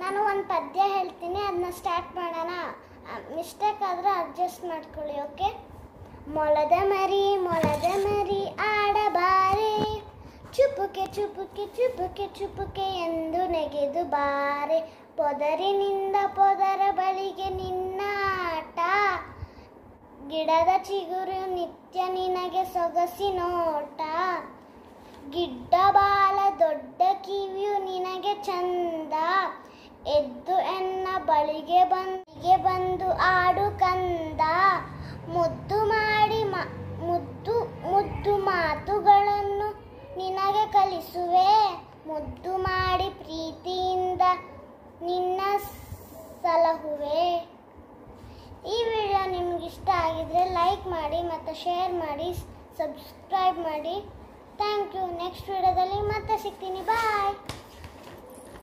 ನಾನು ಒಂದು ಪದ್ಯ ಹೇಳ್ತೀನಿ, ಅದನ್ನ ಸ್ಟಾರ್ಟ್ ಮಾಡೋಣ. ಮಿಸ್ಟೇಕ್ ಆದರೆ ಅಡ್ಜಸ್ಟ್ ಮಾಡ್ಕೊಳ್ಳಿ, ಓಕೆ? ಮೊಲದ ಮರಿ ಆಡಬಾರೆ, ಚುಪುಕೆ ಚುಪುಕೆ ಚುಪುಕೆ ಚುಪುಕೆ ಎಂದು ನೆಗೆದು ಬಾರೆ, ಪೊದರಿನಿಂದ ಪೊದರ ಬಳಿಗೆ ನಿನ್ನ ಆಟ, ಗಿಡದ ಚಿಗುರು ನಿತ್ಯ ನಿನಗೆ ಸೊಗಸಿನೋಟ, ಗಿಡ್ಡ ಬಾಲ ದೊಡ್ಡ ಕಿವಿಯು ನಿನಗೆ ಚಂದ, ಎದ್ದು ಎನ್ನ ಬಳಿಗೆ ಬಂದು ಆಡು ಕಂದ, ಮುದ್ದು ಮಾತುಗಳನ್ನು ನಿನಗೆ ಕಲಿಸುವೆ, ಮುದ್ದು ಮಾಡಿ ಪ್ರೀತಿಯಿಂದ ನಿನ್ನ ಸಲಹುವೆ. ಈ ವಿಡಿಯೋ ನಿಮ್ಗೆ ಇಷ್ಟ ಆಗಿದ್ರೆ ಲೈಕ್ ಮಾಡಿ ಮತ್ತು ಶೇರ್ ಮಾಡಿ, ಸಬ್ಸ್ಕ್ರೈಬ್ ಮಾಡಿ. Thank you. ನೆಕ್ಸ್ಟ್ ವಿಡಿಯೋದಲ್ಲಿ ಮತ್ತೆ ಸಿಗ್ತೀನಿ. ಬಾಯ್.